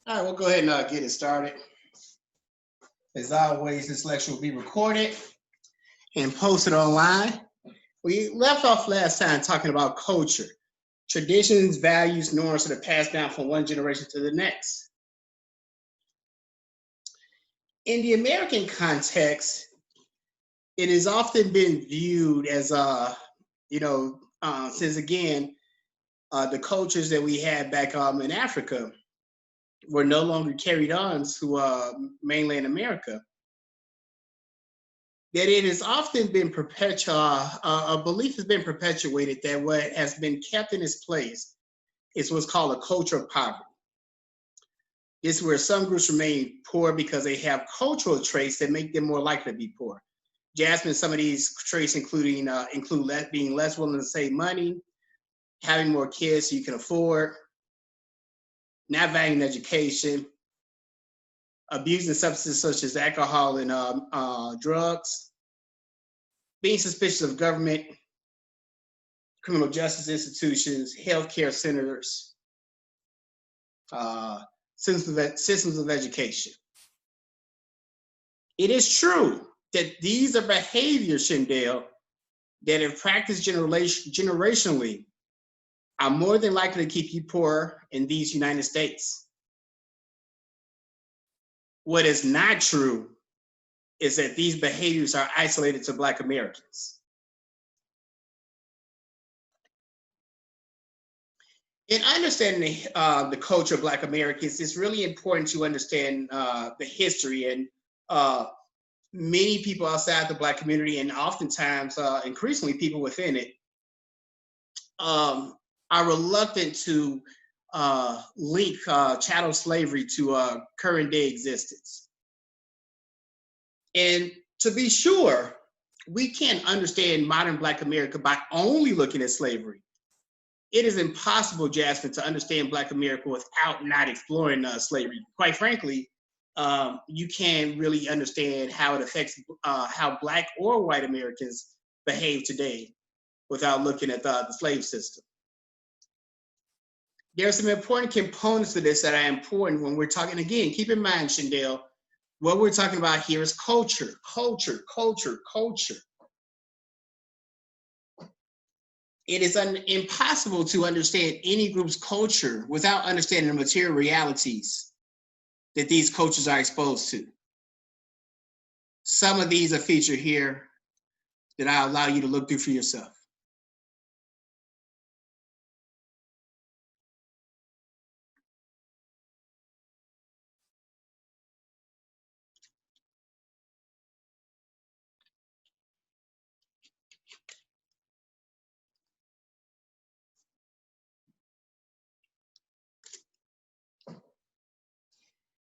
All right, we'll go ahead and get it started. As always, this lecture will be recorded and posted online. We left off last time talking about culture, traditions, values, norms that are passed down from one generation to the next. In the American context, it has often been viewed as, since again, the cultures that we had back in Africa were no longer carried on to mainland America, that it has often been a belief has been perpetuated that what has been kept in its place is what's called a culture of poverty. This is where some groups remain poor because they have cultural traits that make them more likely to be poor. Jasmine, some of these traits include being less willing to save money, having more kids so you can afford, not valuing education, abusing substances such as alcohol and drugs, being suspicious of government, criminal justice institutions, healthcare centers, systems of education. It is true that these are behaviors, Shindell, that if practiced generationally are more than likely to keep you poor in these United States. What is not true is that these behaviors are isolated to Black Americans. In understanding the culture of Black Americans, it's really important to understand the history, and many people outside the Black community, and oftentimes increasingly people within it, are reluctant to link chattel slavery to current day existence. And to be sure, we can't understand modern Black America by only looking at slavery. It is impossible, Jasmine, to understand Black America without not exploring slavery. Quite frankly, you can't really understand how it affects how Black or white Americans behave today without looking at the slave system. There are some important components to this that are important when we're talking. Again, keep in mind, Shindell, what we're talking about here is culture, culture, culture, culture. It is impossible to understand any group's culture without understanding the material realities that these cultures are exposed to. Some of these are featured here that I'll allow you to look through for yourself.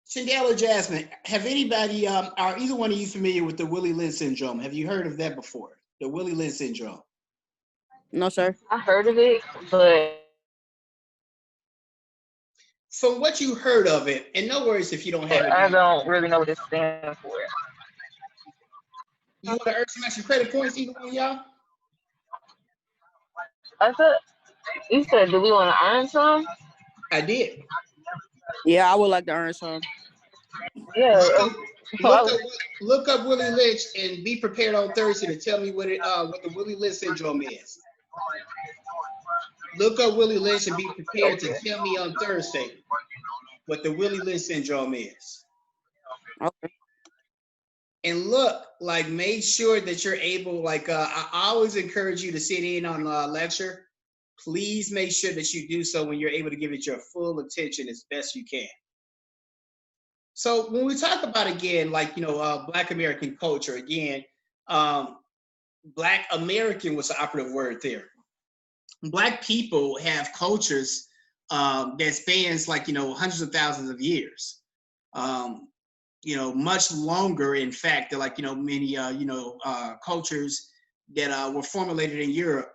Shindell or Jasmine, have anybody, are either one of you familiar with the Willie Lynch syndrome? Have you heard of that before? The Willie Lynch syndrome? No, sir. I heard of it, but From what you heard of it, and no worries if you don't have it. I don't really know what it stands for. You want to earn some extra credit points, either one of y'all? I said, you said, do we want to earn some? I did. Yeah, I would like to earn some. Yeah. Look up Willie Lynch and be prepared on Thursday to tell me what the Willie Lynch syndrome is. Look up Willie Lynch and be prepared to tell me on Thursday what the Willie Lynch syndrome is. Okay. And look, like, make sure that you're able, like, I always encourage you to sit in on a lecture. Please make sure that you do so when you're able to give it your full attention as best you can. So when we talk about, again, like, Black American culture, again, Black American was the operative word there. Black people have cultures that spans, like, hundreds of thousands of years. Much longer, in fact, than, like, many, cultures that were formulated in Europe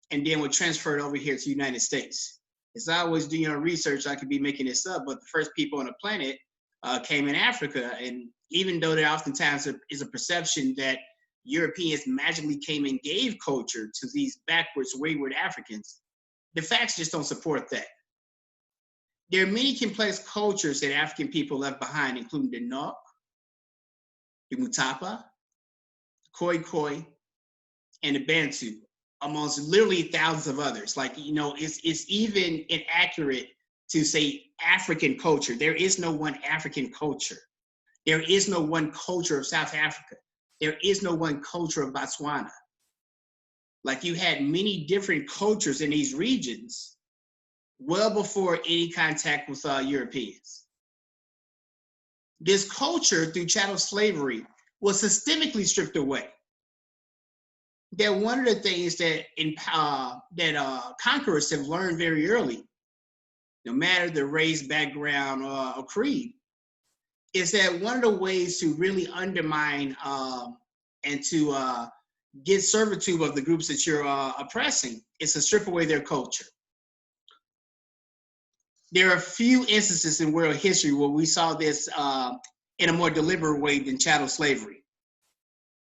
and then were transferred over here to the United States. As I always do research, I could be making this up, but the first people on the planet came in Africa. And even though there oftentimes is a perception that Europeans magically came and gave culture to these backwards, wayward Africans, the facts just don't support that. There are many complex cultures that African people left behind, including the Nok, the Mutapa, the Khoi Khoi, and the Bantu, amongst literally thousands of others. Like, it's even inaccurate to say African culture. There is no one African culture. There is no one culture of South Africa. There is no one culture of Botswana. Like, you had many different cultures in these regions well before any contact with Europeans. This culture, through chattel slavery, was systemically stripped away. That one of the things that conquerors have learned very early, no matter the race, background, or creed, is that one of the ways to really undermine and to get servitude of the groups that you're oppressing is to strip away their culture. There are a few instances in world history where we saw this in a more deliberate way than chattel slavery.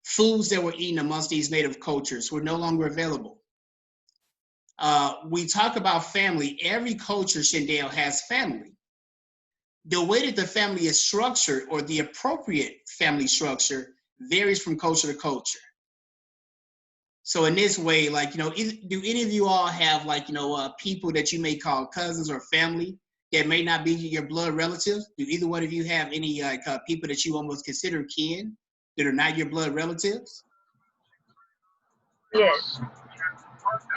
Foods that were eaten amongst these native cultures were no longer available. We talk about family. Every culture, Shendale, has family. The way that the family is structured, or the appropriate family structure, varies from culture to culture. So in this way, like, do any of you all have, like, people that you may call cousins or family that may not be your blood relatives? Do either one of you have any people that you almost consider kin that are not your blood relatives? Yes.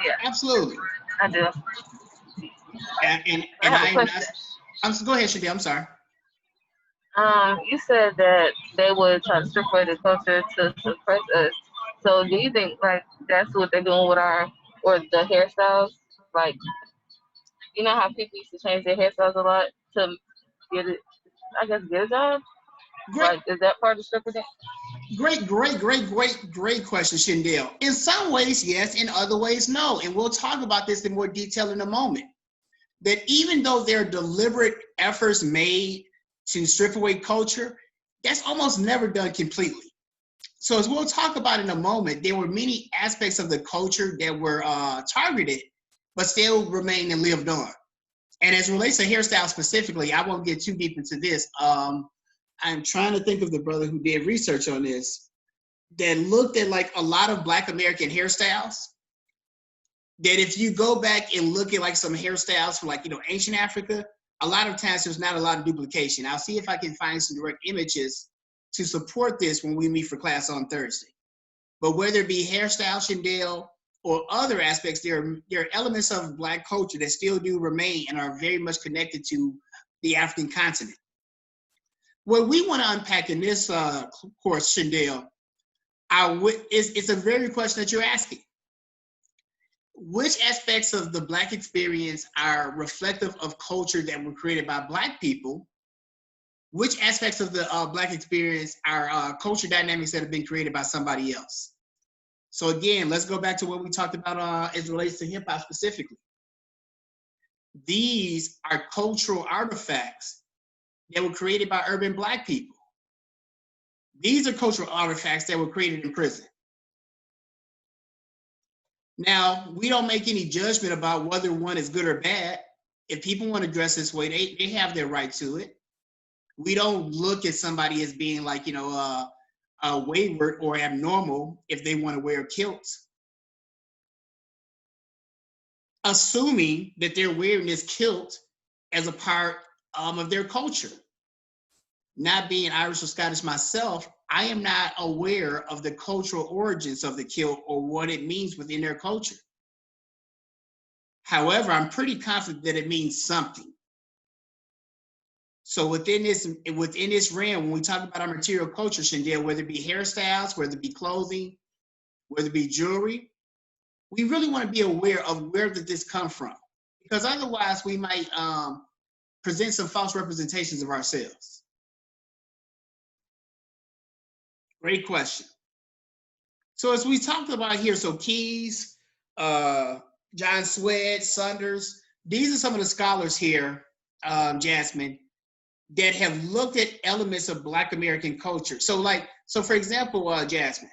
Yeah. Absolutely. I do. And I have a question. Go ahead, Shandell, I'm sorry. You said that they would try to strip away the culture to suppress us. So do you think like that's what they're doing with the hairstyles? Like, you know how people used to change their hairstyles a lot to get it, I guess, get a job? Great. Like, is that part of stripping it? Great question, Shandell. In some ways, yes. In other ways, no. And we'll talk about this in more detail in a moment. That even though there are deliberate efforts made to strip away culture, that's almost never done completely. So as we'll talk about in a moment, there were many aspects of the culture that were targeted, but still remained and lived on. And as it relates to hairstyle specifically, I won't get too deep into this. I'm trying to think of the brother who did research on this that looked at like a lot of Black American hairstyles. That if you go back and look at like some hairstyles from like, ancient Africa, a lot of times there's not a lot of duplication. I'll see if I can find some direct images to support this when we meet for class on Thursday. But whether it be hairstyle, Shandell, or other aspects, there are elements of Black culture that still do remain and are very much connected to the African continent. What we want to unpack in this course, Shandell, it's a very question that you're asking. Which aspects of the Black experience are reflective of culture that were created by Black people? Which aspects of the Black experience are culture dynamics that have been created by somebody else? So again, let's go back to what we talked about as it relates to hip hop specifically. These are cultural artifacts that were created by urban Black people. These are cultural artifacts that were created in prison. Now, we don't make any judgment about whether one is good or bad. If people want to dress this way, they have their right to it. We don't look at somebody as being like, wayward or abnormal if they want to wear a kilt. Assuming that they're wearing this kilt as a part of their culture. Not being Irish or Scottish myself, I am not aware of the cultural origins of the kilt or what it means within their culture. However, I'm pretty confident that it means something. So within this realm, when we talk about our material culture, Shandell, whether it be hairstyles, whether it be clothing, whether it be jewelry, we really want to be aware of where did this come from, because otherwise we might present some false representations of ourselves. Great question. So as we talked about here, so Keyes, John Swed, Saunders, these are some of the scholars here, Jasmine, that have looked at elements of Black American culture. So for example, Jasmine,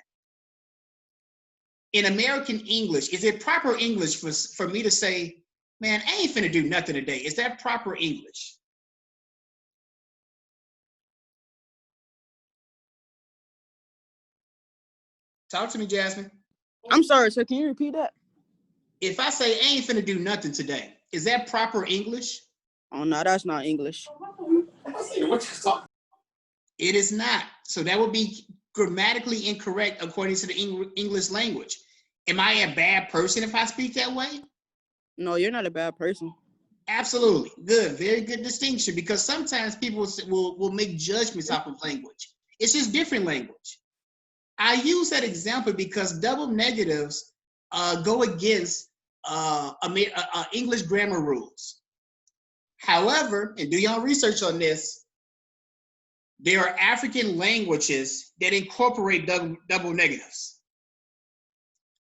in American English, is it proper English for me to say Man, I ain't finna do nothing today. Is that proper English? Talk to me, Jasmine. I'm sorry, sir. Can you repeat that? If I say I ain't finna do nothing today, is that proper English? Oh no, that's not English. It is not. So that would be grammatically incorrect according to the English language. Am I a bad person if I speak that way? No, you're not a bad person. Absolutely. Good. Very good distinction, because sometimes people will make judgments off of language. It's just different language. I use that example because double negatives go against English grammar rules. However, and do your research on this, there are African languages that incorporate double negatives.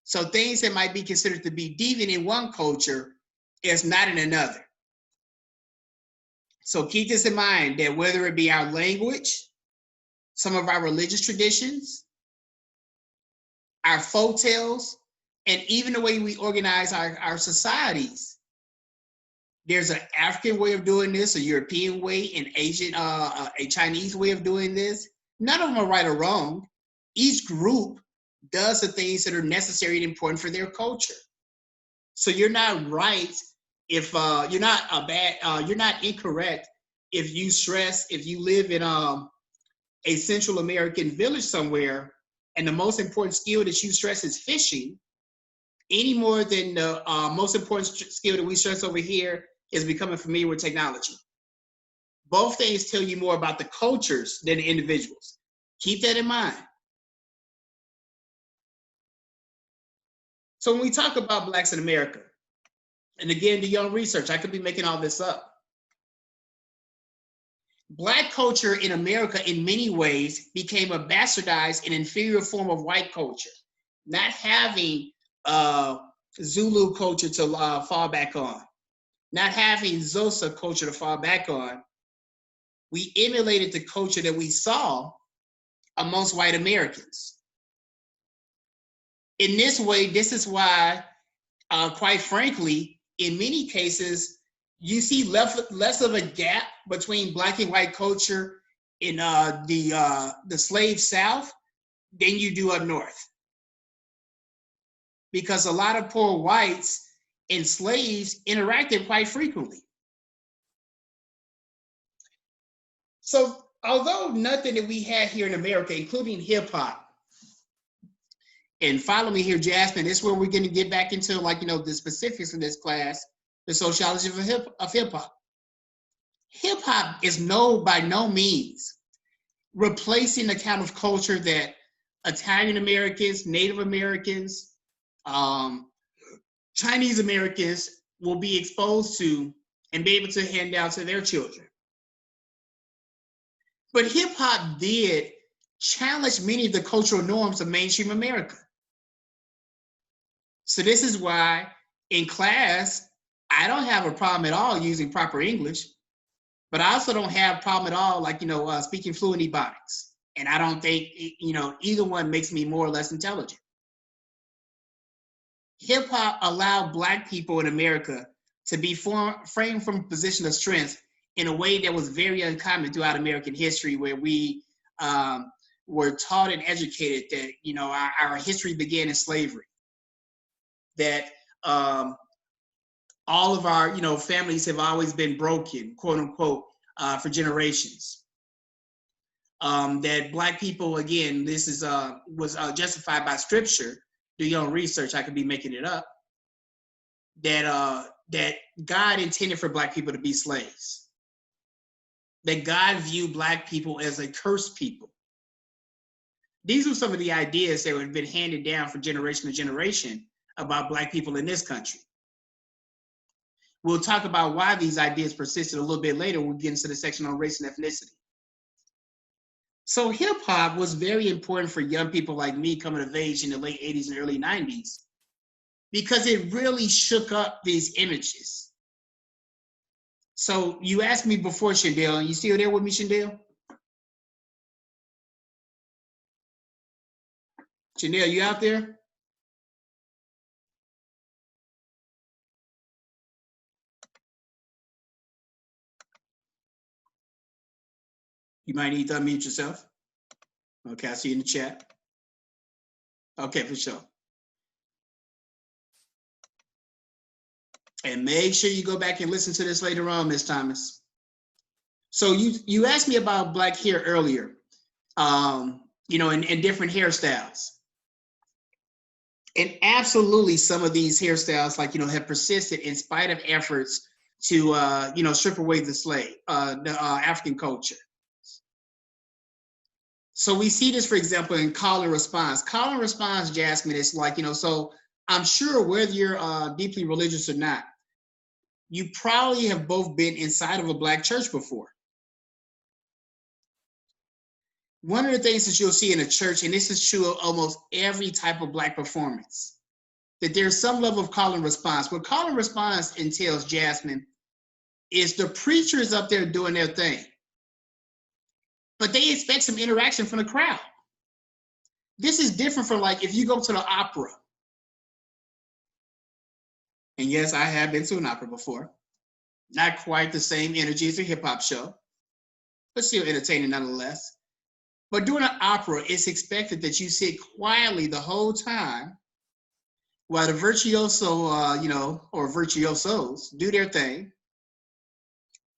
So things that might be considered to be deviant in one culture is not in another. So keep this in mind, that whether it be our language, some of our religious traditions, our folk tales, and even the way we organize our societies, there's an African way of doing this, a European way, an Asian, a Chinese way of doing this. None of them are right or wrong. Each group does the things that are necessary and important for their culture. So you're not right if you're not incorrect if you stress, if you live in a Central American village somewhere, and the most important skill that you stress is fishing, any more than the most important skill that we stress over here is becoming familiar with technology. Both things tell you more about the cultures than the individuals. Keep that in mind. So when we talk about Blacks in America, and again, do your own research, I could be making all this up. Black culture in America, in many ways, became a bastardized and inferior form of white culture, not having Zulu culture to fall back on, not having Xhosa culture to fall back on. We emulated the culture that we saw amongst white Americans. In this way, this is why, quite frankly, in many cases, you see less of a gap between Black and white culture in the slave South than you do up north. Because a lot of poor whites and slaves interacted quite frequently. So although nothing that we had here in America, including hip hop, and follow me here, Jasmine, this is where we're going to get back into, like, the specifics of this class, the sociology of hip hop. Hip hop is by no means replacing the kind of culture that Italian Americans, Native Americans, Chinese Americans will be exposed to and be able to hand down to their children. But hip hop did challenge many of the cultural norms of mainstream America. So this is why in class, I don't have a problem at all using proper English, but I also don't have a problem at all, like, speaking fluent Ebonics. And I don't think, either one makes me more or less intelligent. Hip hop allowed Black people in America to be framed from a position of strength in a way that was very uncommon throughout American history, where we were taught and educated that, our history began in slavery, that all of our, families have always been broken, quote unquote, for generations. That Black people, again, this was justified by scripture. Do your own research, I could be making it up. That God intended for Black people to be slaves. That God viewed Black people as a cursed people. These were some of the ideas that have been handed down from generation to generation about Black people in this country. We'll talk about why these ideas persisted a little bit later. We'll get into the section on race and ethnicity. So hip hop was very important for young people like me coming of age in the late 80s and early 90s, because it really shook up these images. So you asked me before, Shandell, you still there with me, Shandell? Shandell, you out there? You might need to unmute yourself. Okay, I see you in the chat. Okay, for sure. And make sure you go back and listen to this later on, Miss Thomas. So you asked me about black hair earlier, you know, and different hairstyles. And absolutely some of these hairstyles, like, you know, have persisted in spite of efforts to, you know, strip away the African culture. So we see this, for example, in call and response. Call and response, Jasmine, is like, you know, so I'm sure whether you're deeply religious or not, you probably have both been inside of a black church before. One of the things that you'll see in a church, and this is true of almost every type of black performance, that there's some level of call and response. What call and response entails, Jasmine, is the preachers up there doing their thing, but they expect some interaction from the crowd. This is different from like if you go to the opera. And yes, I have been to an opera before. Not quite the same energy as a hip hop show, but still entertaining nonetheless. But during an opera, it's expected that you sit quietly the whole time while the virtuoso, you know, or virtuosos do their thing.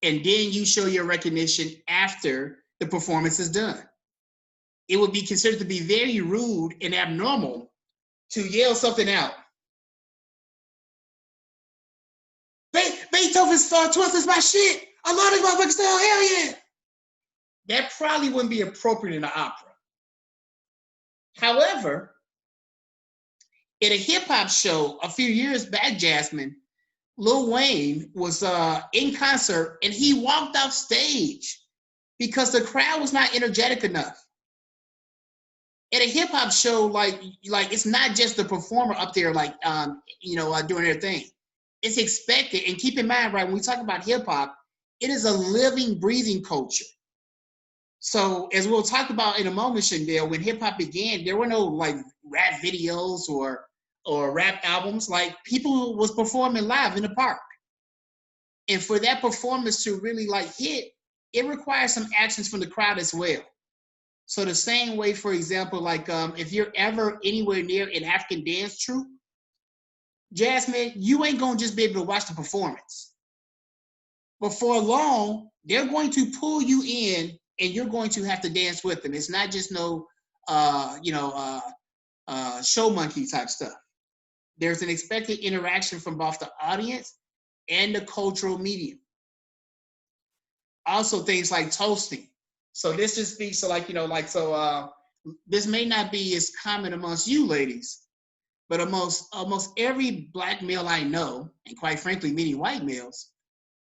And then you show your recognition after the performance is done. It would be considered to be very rude and abnormal to yell something out. Beethoven's 12th is my shit. I love this motherfucker still, hell yeah. That probably wouldn't be appropriate in an opera. However, at a hip hop show a few years back, Jasmine, Lil Wayne was in concert and he walked off stage because the crowd was not energetic enough. At a hip hop show, like it's not just the performer up there, like you know, doing their thing. It's expected, and keep in mind, right, when we talk about hip hop, it is a living, breathing culture. So as we'll talk about in a moment, Shandell, when hip hop began, there were no like rap videos or rap albums. Like people was performing live in the park. And for that performance to really like hit, it requires some actions from the crowd as well. So the same way, for example, like if you're ever anywhere near an African dance troupe, Jasmine, you ain't gonna just be able to watch the performance. Before long, they're going to pull you in and you're going to have to dance with them. It's not just no, show monkey type stuff. There's an expected interaction from both the audience and the cultural medium. Also things like toasting. So this just speaks to like, you know, like, so this may not be as common amongst you ladies, but almost every black male I know, and quite frankly, many white males,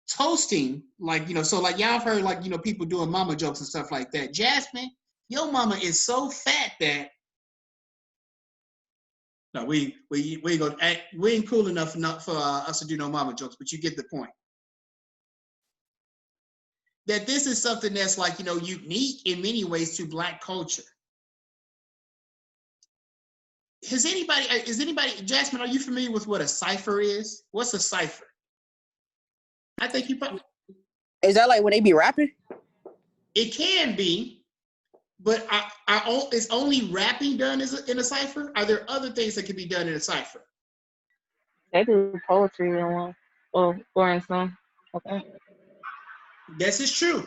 toasting, like, you know, so like y'all have heard like, you know, people doing mama jokes and stuff like that. Jasmine, your mama is so fat that, no, we ain't cool enough for us to do no mama jokes, but you get the point. That this is something that's like, you know, unique in many ways to black culture. Is anybody, Jasmine, are you familiar with what a cipher is? What's a cipher? I think you probably. Is that like when they be rapping? It can be, but is only rapping done in a cipher? Are there other things that can be done in a cipher? They do poetry in one, or in some. Okay. This is true.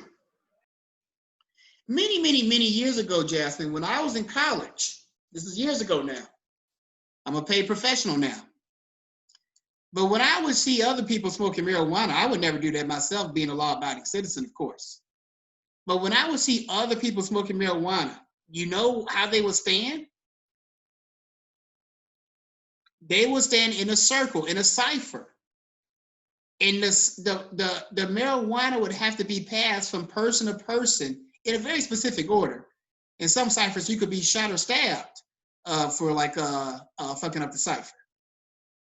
Many, many, many years ago, Jasmine, when I was in college, this is years ago now. I'm a paid professional now. But when I would see other people smoking marijuana, I would never do that myself, being a law-abiding citizen, of course. But when I would see other people smoking marijuana, you know how they would stand? They would stand in a circle, in a cipher. And the marijuana would have to be passed from person to person in a very specific order. In some ciphers, you could be shot or stabbed for like fucking up the cipher.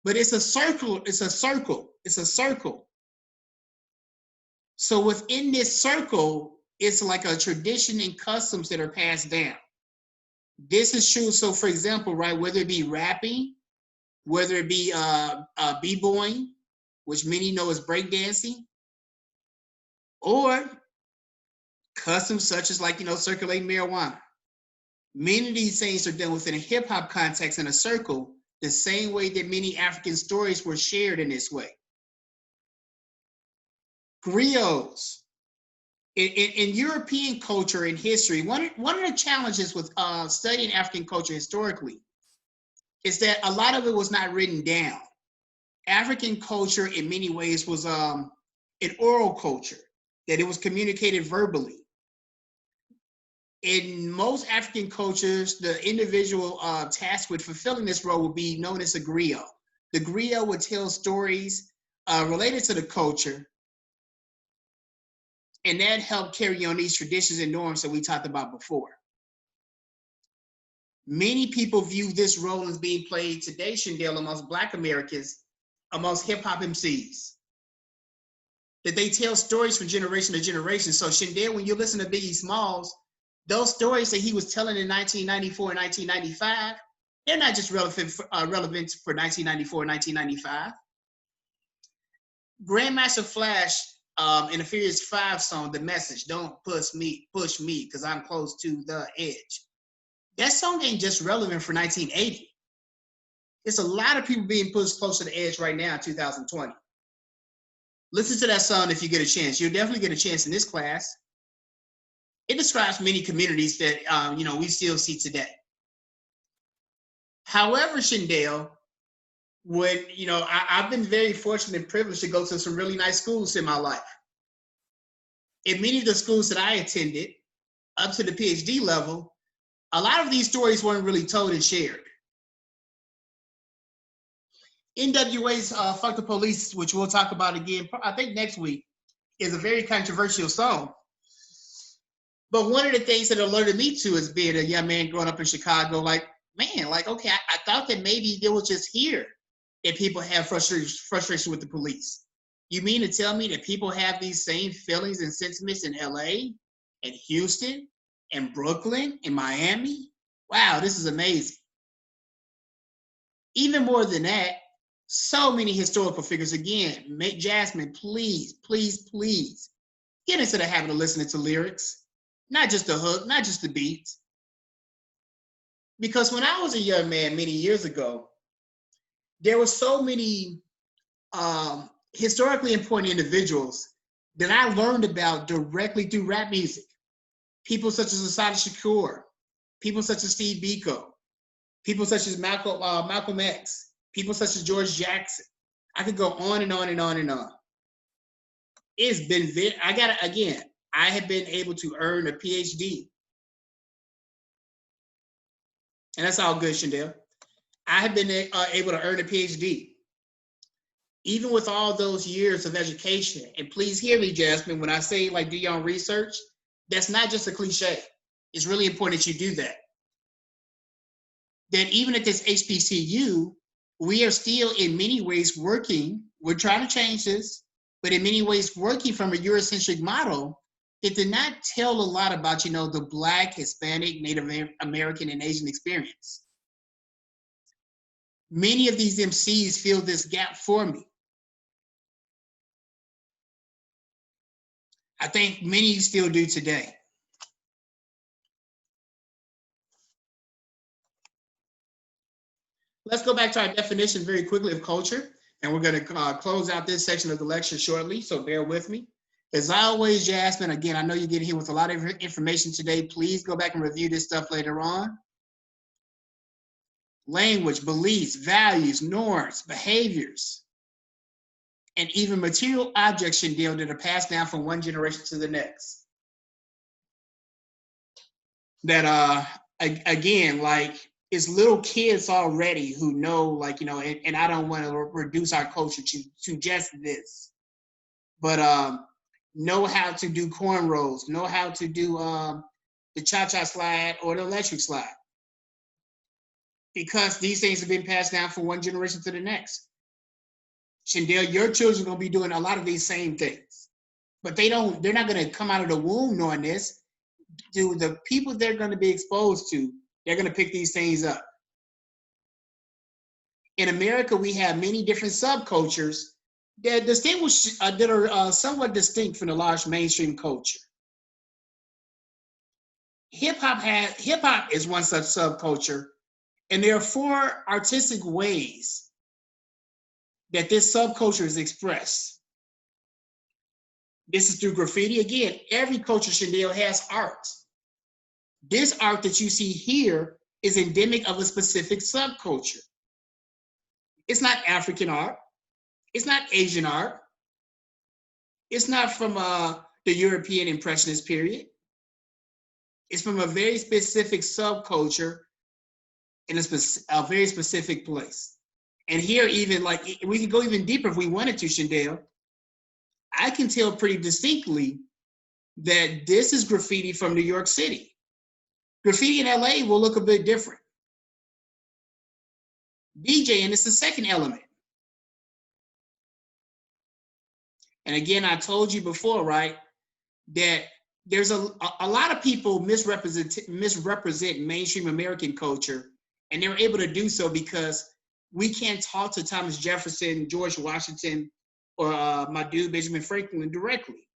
But it's a circle, it's a circle, it's a circle. So within this circle, it's like a tradition and customs that are passed down. This is true. So for example, right, whether it be rapping, whether it be b-boying, which many know as breakdancing, or Customs such as like, circulating marijuana. Many of these things are done within a hip hop context in a circle, the same way that many African stories were shared in this way. Griots. In European culture and history, one of the challenges with studying African culture historically is that a lot of it was not written down. African culture in many ways was an oral culture, that it was communicated verbally. In most African cultures, the individual tasked with fulfilling this role would be known as a griot. The griot would tell stories related to the culture, and that helped carry on these traditions and norms that we talked about before. Many people view this role as being played today, Shandell, amongst Black Americans, amongst hip hop MCs. That they tell stories from generation to generation. So Shandell, when you listen to Biggie Smalls, those stories that he was telling in 1994 and 1995, they're not just relevant for 1994 and 1995. Grandmaster Flash in the Furious 5 song, The Message, don't push me, because I'm close to the edge. That song ain't just relevant for 1980. There's a lot of people being pushed close to the edge right now in 2020. Listen to that song if you get a chance. You'll definitely get a chance in this class. It describes many communities that we still see today. However, Shandell, I've been very fortunate and privileged to go to some really nice schools in my life. In many of the schools that I attended, up to the PhD level, a lot of these stories weren't really told and shared. NWA's Fuck the Police, which we'll talk about again, I think next week, is a very controversial song. But one of the things that alerted me to as being a young man growing up in Chicago, okay, I thought that maybe it was just here that people have frustration with the police. You mean to tell me that people have these same feelings and sentiments in LA, and Houston, and Brooklyn, and Miami? Wow, this is amazing. Even more than that, so many historical figures. Again, Jasmine, please, please, please get into the habit of listening to lyrics. Not just the hook, not just the beats. Because when I was a young man many years ago, there were so many historically important individuals that I learned about directly through rap music. People such as Assata Shakur, people such as Steve Biko, people such as Malcolm X, people such as George Jackson. I could go on and on and on and on. It's been I have been able to earn a PhD. And that's all good, Shandell. I have been able to earn a PhD. Even with all those years of education, and please hear me, Jasmine, when I say do your own research, that's not just a cliche. It's really important that you do that. That even at this HBCU, we are still in many ways working, we're trying to change this, but in many ways working from a Eurocentric model that did not tell a lot about, the Black, Hispanic, Native American, and Asian experience. Many of these MCs fill this gap for me. I think many still do today. Let's go back to our definition very quickly of culture, and we're going to close out this section of the lecture shortly, so bear with me. As always, Jasmine, again, I know you're getting here with a lot of information today. Please go back and review this stuff later on. Language, beliefs, values, norms, behaviors, and even material objects that are passed down from one generation to the next. That, again, it's little kids already who know, and I don't want to reduce our culture to just this, but know how to do cornrows, know how to do the cha-cha slide or the electric slide. Because these things have been passed down from one generation to the next. Shandell, your children are going to be doing a lot of these same things, but they're not going to come out of the womb knowing this. The people they're going to be exposed to, they're going to pick these things up. In America, we have many different subcultures that are somewhat distinct from the large mainstream culture. hip hop is one such subculture, and there are 4 artistic ways that this subculture is expressed. This is through graffiti. Again, every culture, Chandel, has art. This art that you see here is endemic of a specific subculture. It's not African art. It's not Asian art. It's not from the European Impressionist period. It's from a very specific subculture in a very specific place. And here, even like, we can go even deeper if we wanted to, Chandel. I can tell pretty distinctly that this is graffiti from New York City. Graffiti in LA will look a bit different. DJing is the second element. And again, I told you before, right, that there's a lot of people misrepresent mainstream American culture, and they're able to do so because we can't talk to Thomas Jefferson, George Washington, or my dude Benjamin Franklin directly.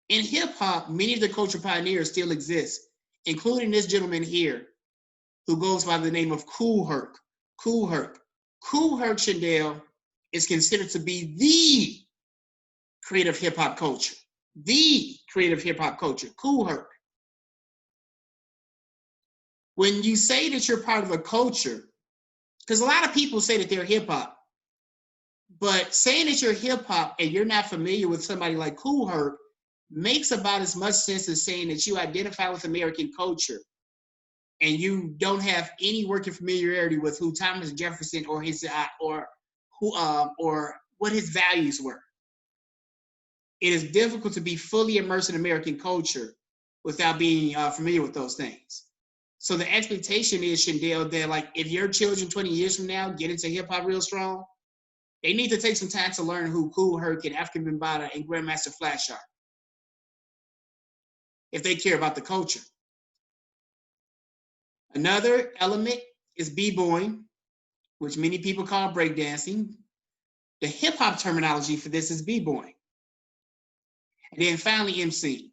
In hip hop, many of the culture pioneers still exist, including this gentleman here, who goes by the name of Kool Herc. Kool Herc. Kool Herc, Chandel, is considered to be the creative hip hop culture. The creative hip hop culture. Kool Herc. When you say that you're part of a culture, because a lot of people say that they're hip hop, but saying that you're hip hop and you're not familiar with somebody like Kool Herc makes about as much sense as saying that you identify with American culture and you don't have any working familiarity with who Thomas Jefferson or his or what his values were. It is difficult to be fully immersed in American culture without being familiar with those things. So the expectation is, Chandel, that like if your children 20 years from now get into hip hop real strong, they need to take some time to learn who Kool Herc and Afrika Bambaataa and Grandmaster Flash are, if they care about the culture. Another element is b-boying, which many people call breakdancing. The hip hop terminology for this is b-boying. And then finally, MC.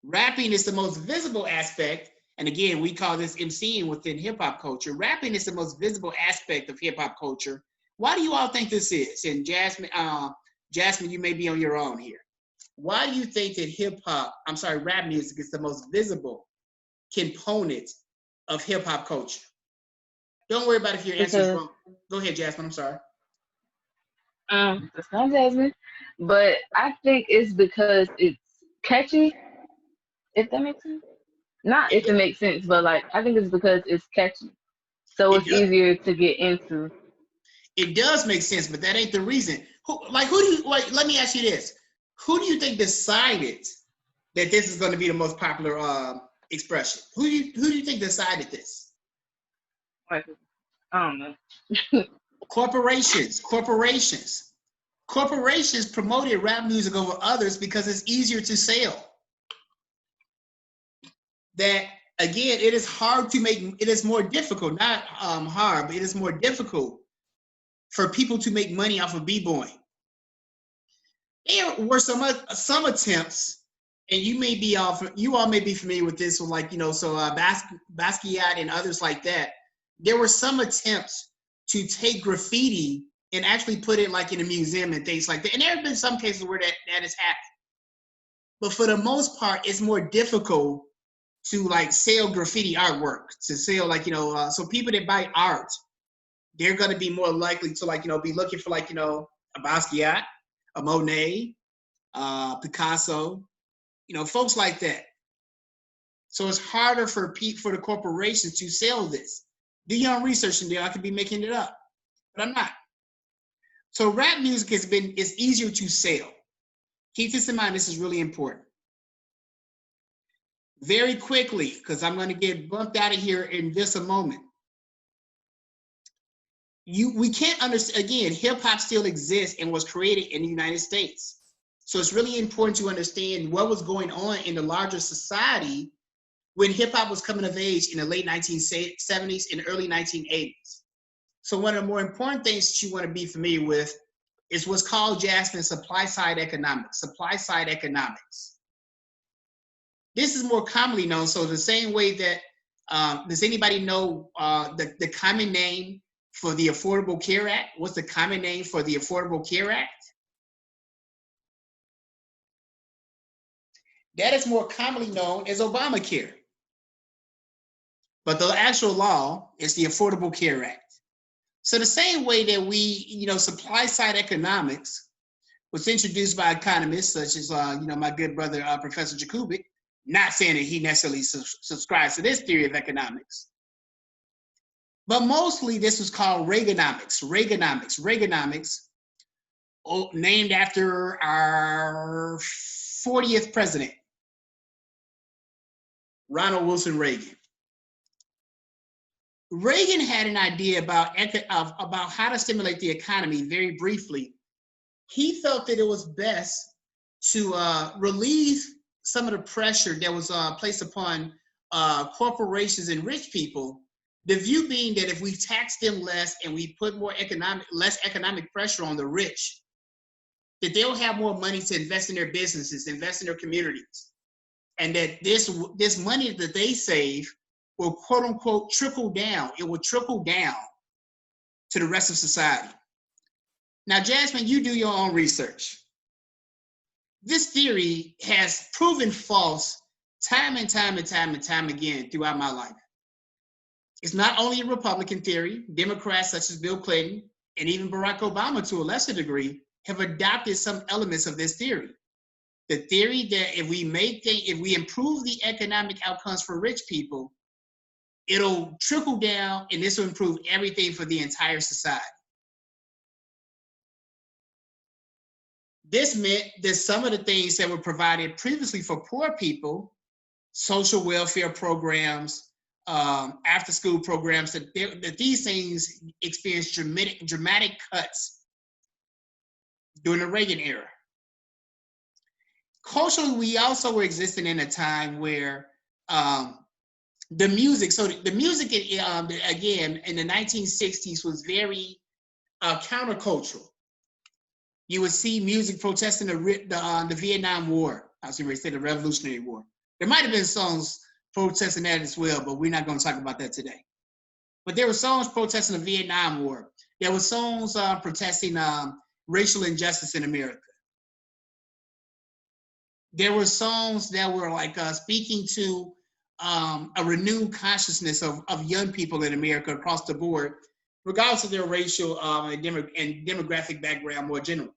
Rapping is the most visible aspect, and again, we call this MCing within hip hop culture. Rapping is the most visible aspect of hip hop culture. Why do you all think this is? And Jasmine, you may be on your own here. Why do you think that rap music is the most visible component of hip hop culture? Don't worry about if your answer is wrong. Go ahead, Jasmine, I'm sorry. It's not Jasmine, but I think it's because it's catchy, if that makes sense. Not if it makes sense, but like I think it's because it's catchy. So it's easier to get into. It does make sense, but that ain't the reason. Let me ask you this. Who do you think decided that this is going to be the most popular expression? Who do you think decided this? I don't know. Corporations promoted rap music over others because it's easier to sell. That again, it is more difficult, not hard, but it is more difficult for people to make money off of b-boying. There were some attempts, and you all may be familiar with this, like Basquiat and others like that. There were some attempts to take graffiti and actually put it like in a museum and things like that. And there have been some cases where that has happened. But for the most part, it's more difficult to like sell graffiti artwork, to sell so people that buy art, they're going to be more likely to be looking for a Basquiat, a Monet, Picasso, folks like that. So it's harder for the corporations to sell this. Do your own research, and I could be making it up, but I'm not. So rap music is easier to sell. Keep this in mind. This is really important. Very quickly, because I'm going to get bumped out of here in just a moment. We can't understand, again, hip hop still exists and was created in the United States. So it's really important to understand what was going on in the larger society when hip hop was coming of age in the late 1970s and early 1980s. So one of the more important things that you want to be familiar with is what's called, Jasmine, supply side economics. Supply side economics. This is more commonly known. So the same way that, does anybody know the common name for the Affordable Care Act? What's the common name for the Affordable Care Act? That is more commonly known as Obamacare. But the actual law is the Affordable Care Act. So the same way that we, supply side economics was introduced by economists such as, my good brother, Professor Jakubic, not saying that he necessarily subscribes to this theory of economics. But mostly this was called Reaganomics, named after our 40th president, Ronald Wilson Reagan. Reagan had an idea about how to stimulate the economy very briefly. He felt that it was best to relieve some of the pressure that was placed upon corporations and rich people. The view being that if we tax them less and we put less economic pressure on the rich, that they'll have more money to invest in their businesses, invest in their communities, and that this money that they save will, quote unquote, trickle down. It will trickle down to the rest of society. Now, Jasmine, you do your own research. This theory has proven false time and time again throughout my life. It's not only a Republican theory. Democrats such as Bill Clinton and even Barack Obama, to a lesser degree, have adopted some elements of this theory. The theory that if we improve the economic outcomes for rich people, it'll trickle down and this will improve everything for the entire society. This meant that some of the things that were provided previously for poor people, social welfare programs, after-school programs, that these things experienced dramatic cuts during the Reagan era. Culturally, we also were existing in a time where the music again in the 1960s was very countercultural. You would see music protesting the Vietnam War. I was going to say the Revolutionary War. There might have been songs protesting that as well, but we're not going to talk about that today. But there were songs protesting the Vietnam War. There were songs protesting racial injustice in America. There were songs that were like speaking to a renewed consciousness of young people in America across the board, regardless of their racial and demographic background more generally.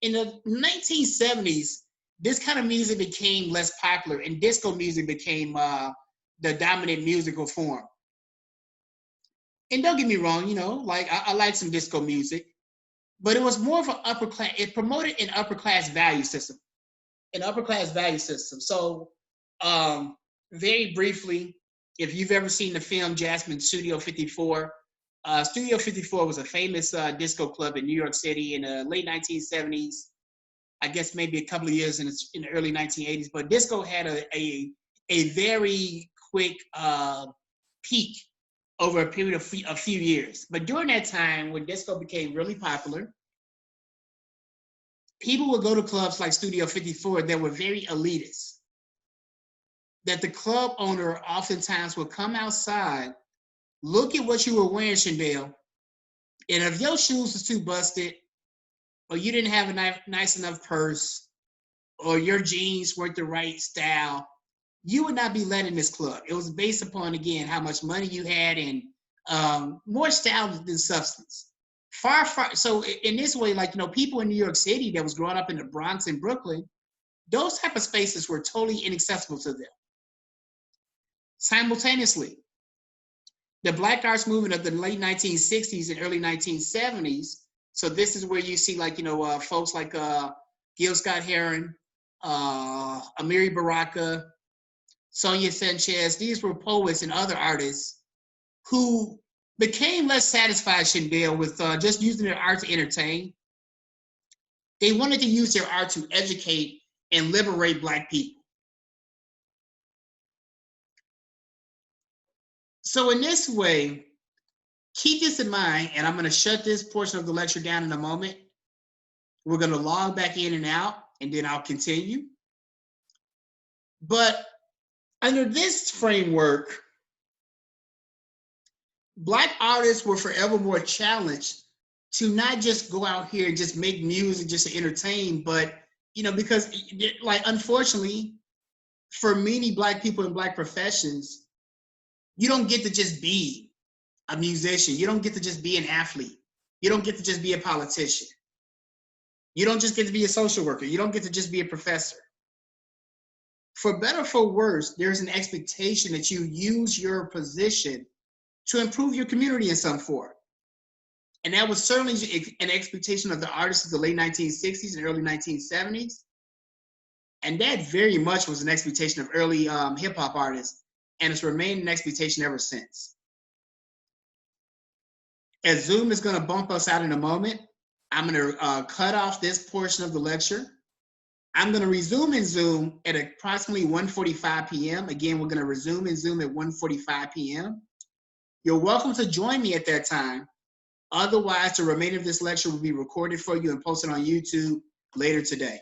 In the 1970s, this kind of music became less popular and disco music became the dominant musical form. And don't get me wrong, I like some disco music, but it was more of an upper class, it promoted an upper class value system. So very briefly, if you've ever seen the film Jasmine, Studio 54, Studio 54 was a famous disco club in New York City in the late 1970s. I guess maybe a couple of years in the early 1980s. But disco had a very quick peak over a period of a few years. But during that time, when disco became really popular, people would go to clubs like Studio 54 that were very elitist. That the club owner oftentimes would come outside, look at what you were wearing, Chandel, and if your shoes was too busted, or you didn't have a nice enough purse, or your jeans weren't the right style, you would not be let in this club. It was based upon, again, how much money you had and more style than substance. So in this way, people in New York City that was growing up in the Bronx and Brooklyn, those type of spaces were totally inaccessible to them. Simultaneously, the Black Arts movement of the late 1960s and early 1970s, so this is where you see folks like Gil Scott-Heron, Amiri Baraka, Sonia Sanchez. These were poets and other artists who became less satisfied, Chandel, with just using their art to entertain. They wanted to use their art to educate and liberate Black people. So in this way, keep this in mind, and I'm going to shut this portion of the lecture down in a moment. We're going to log back in and out, and then I'll continue. But under this framework, Black artists were forever more challenged to not just go out here and just make music just to entertain, but because like unfortunately, for many Black people in Black professions, you don't get to just be a musician. You don't get to just be an athlete. You don't get to just be a politician. You don't just get to be a social worker. You don't get to just be a professor. For better or for worse, there's an expectation that you use your position to improve your community in some form. And that was certainly an expectation of the artists of the late 1960s and early 1970s. And that very much was an expectation of early hip hop artists, and it's remained an expectation ever since. As Zoom is going to bump us out in a moment, I'm going to cut off this portion of the lecture. I'm going to resume in Zoom at approximately 1:45 p.m. Again, we're going to resume in Zoom at 1:45 p.m. You're welcome to join me at that time. Otherwise, the remainder of this lecture will be recorded for you and posted on YouTube later today.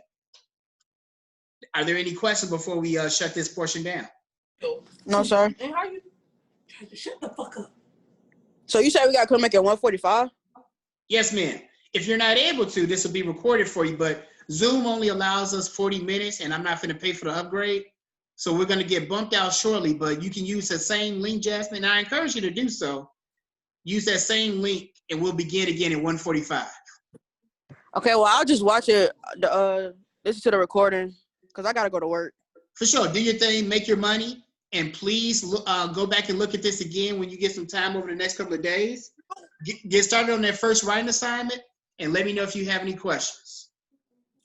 Are there any questions before we shut this portion down? No, sir. And how you shut the fuck up? So you said we got to come back at 1:45? Yes, ma'am. If you're not able to, this will be recorded for you, but Zoom only allows us 40 minutes, and I'm not going to pay for the upgrade. So we're going to get bumped out shortly, but you can use the same link, Jasmine. And I encourage you to do so. Use that same link, and we'll begin again at 1:45. Okay, well, I'll just watch it, listen to the recording, because I got to go to work. For sure. Do your thing, make your money, and please go back and look at this again when you get some time over the next couple of days. Get started on that first writing assignment, and let me know if you have any questions.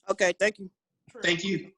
Okay, thank you. Thank you.